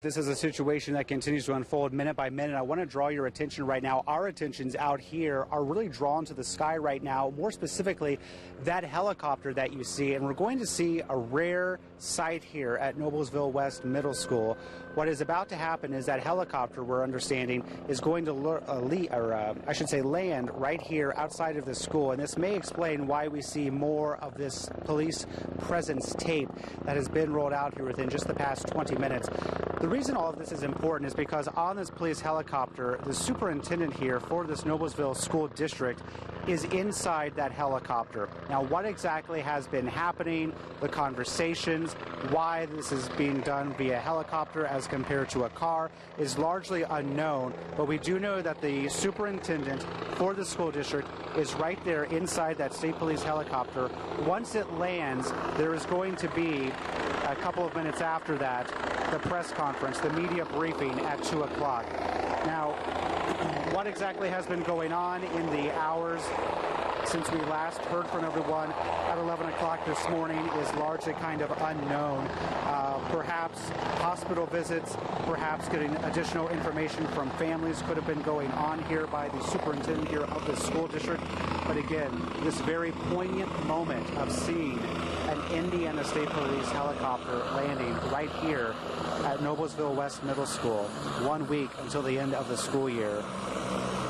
This is a situation that continues to unfold minute by minute. I want to draw your attention right now. Our attentions out here are really drawn to the sky right now, more specifically that helicopter that you see. And we're going to see a rare sight here at Noblesville West Middle School. What is about to happen is that helicopter, we're understanding, is going to land right here outside of the school. And this may explain why we see more of this police presence tape that has been rolled out here within just the past 20 minutes. The reason all of this is important is because on this police helicopter, the superintendent here for this Noblesville School District is inside that helicopter. Now, what exactly has been happening, the conversations, why this is being done via helicopter as compared to a car is largely unknown, but we do know that the superintendent for the school district is right there inside that state police helicopter. Once it lands, there is going to be a couple of minutes after that, the press conference, the media briefing at 2 o'clock. Now, what exactly has been going on in the hours since we last heard from everyone at 11 o'clock this morning is largely kind of unknown. Perhaps hospital visits, perhaps getting additional information from families could have been going on here by the superintendent here of the school district. But again, this very poignant moment of seeing an Indiana State Police helicopter landing right here at Noblesville West Middle School, 1 week until the end of the school year.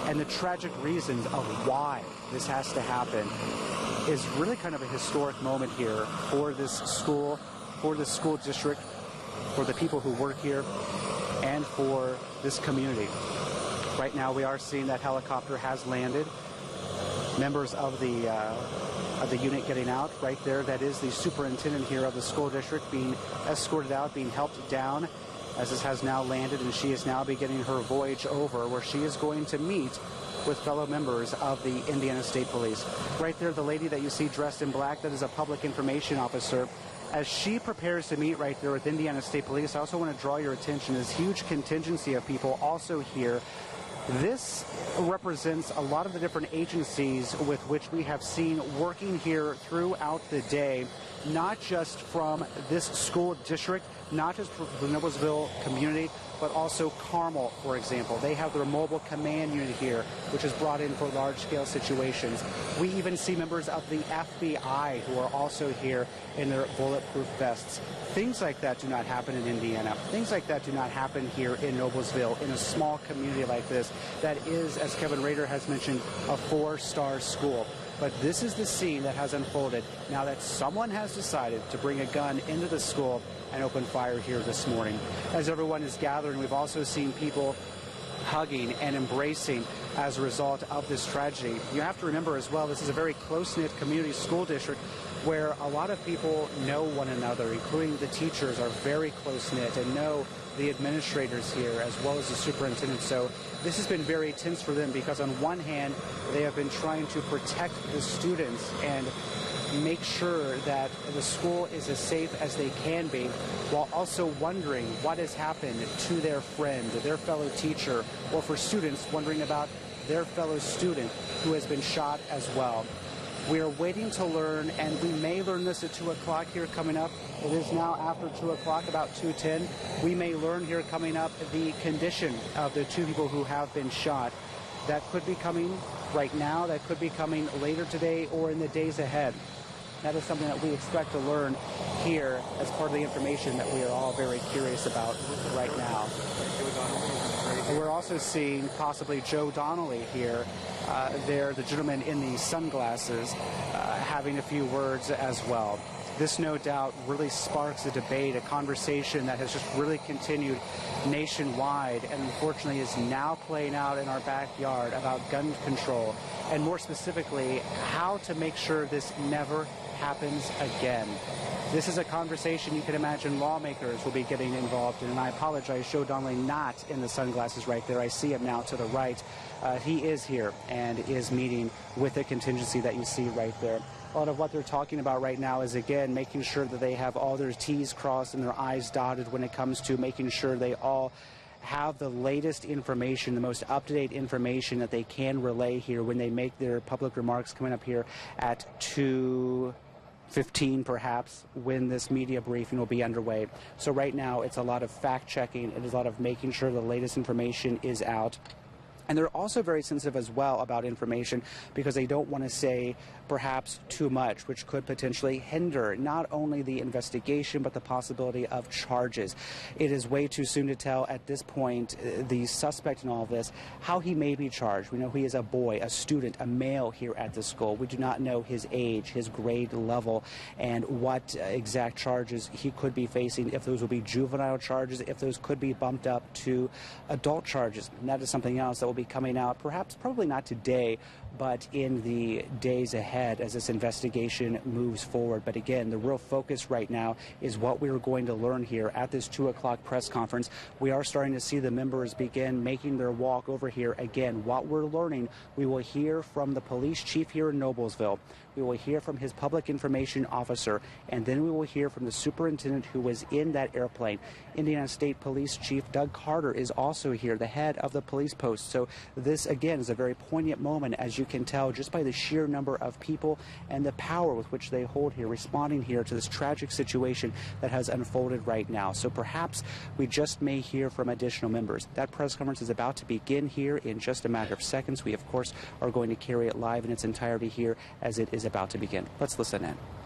And the tragic reasons of why this has to happen is really kind of a historic moment here for this school, for the school district, for the people who work here, and for this community. Right now we are seeing that helicopter has landed. Members of the unit getting out right there. That is the superintendent here of the school district being escorted out, being helped down as this has now landed, and she is now beginning her voyage over where she is going to meet with fellow members of the Indiana State Police. Right there, the lady that you see dressed in black, that is a public information officer. As she prepares to meet right there with Indiana State Police, I also want to draw your attention to this huge contingency of people also here. This represents a lot of the different agencies with which we have seen working here throughout the day, not just from this school district, not just from the Noblesville community, but also Carmel, for example. They have their mobile command unit here, which is brought in for large-scale situations. We even see members of the FBI who are also here in their bulletproof vests. Things like that do not happen in Indiana. Things like that do not happen here in Noblesville, in a small community like this that is, as Kevin Rader has mentioned, a 4-star school. But this is the scene that has unfolded now that someone has decided to bring a gun into the school and open fire here this morning. As everyone is gathering, we've also seen people hugging and embracing as a result of this tragedy. You have to remember as well, this is a very close-knit community school district where a lot of people know one another, including the teachers are very close-knit and know the administrators here as well as the superintendent. So this has been very tense for them because on one hand, they have been trying to protect the students and make sure that the school is as safe as they can be, while also wondering what has happened to their friend, their fellow teacher, or for students wondering about their fellow student who has been shot as well. We are waiting to learn, and we may learn this at 2 o'clock here coming up. It is now after 2 o'clock, about 2:10. We may learn here coming up the condition of the two people who have been shot. That could be coming right now. That could be coming later today or in the days ahead. That is something that we expect to learn here as part of the information that we are all very curious about right now. And we're also seeing possibly Joe Donnelly here, there, the gentleman in the sunglasses, having a few words as well. This, no doubt, really sparks a debate, a conversation that has just really continued nationwide and unfortunately is now playing out in our backyard about gun control and more specifically how to make sure this never happens again. This is a conversation you can imagine lawmakers will be getting involved in, and I apologize, Joe Donnelly not in the sunglasses right there. I see him now to the right. He is here and is meeting with the contingency that you see right there. A lot of what they're talking about right now is, again, making sure that they have all their T's crossed and their I's dotted when it comes to making sure they all have the latest information, the most up-to-date information that they can relay here when they make their public remarks coming up here at 2 15 perhaps when this media briefing will be underway. So right now it's a lot of fact checking. It is a lot of making sure the latest information is out. And they're also very sensitive as well about information because they don't want to say perhaps too much, which could potentially hinder not only the investigation but the possibility of charges. It is way too soon to tell at this point the suspect in all of this how he may be charged. We know he is a boy, a student, a male here at the school. We do not know his age, his grade level, and what exact charges he could be facing, if those will be juvenile charges, if those could be bumped up to adult charges. And that is something else that will be coming out, probably not today, but in the days ahead as this investigation moves forward. But again, the real focus right now is what we are going to learn here at this 2 o'clock press conference. We are starting to see the members begin making their walk over here. Again, what we're learning, we will hear from the police chief here in Noblesville. We will hear from his public information officer, and then we will hear from the superintendent who was in that airplane. Indiana State Police Chief Doug Carter is also here, the head of the police post. So this, again, is a very poignant moment, as you can tell, just by the sheer number of people and the power with which they hold here, responding here to this tragic situation that has unfolded right now. So perhaps we just may hear from additional members. That press conference is about to begin here in just a matter of seconds. We, of course, are going to carry it live in its entirety here as it is about to begin. Let's listen in.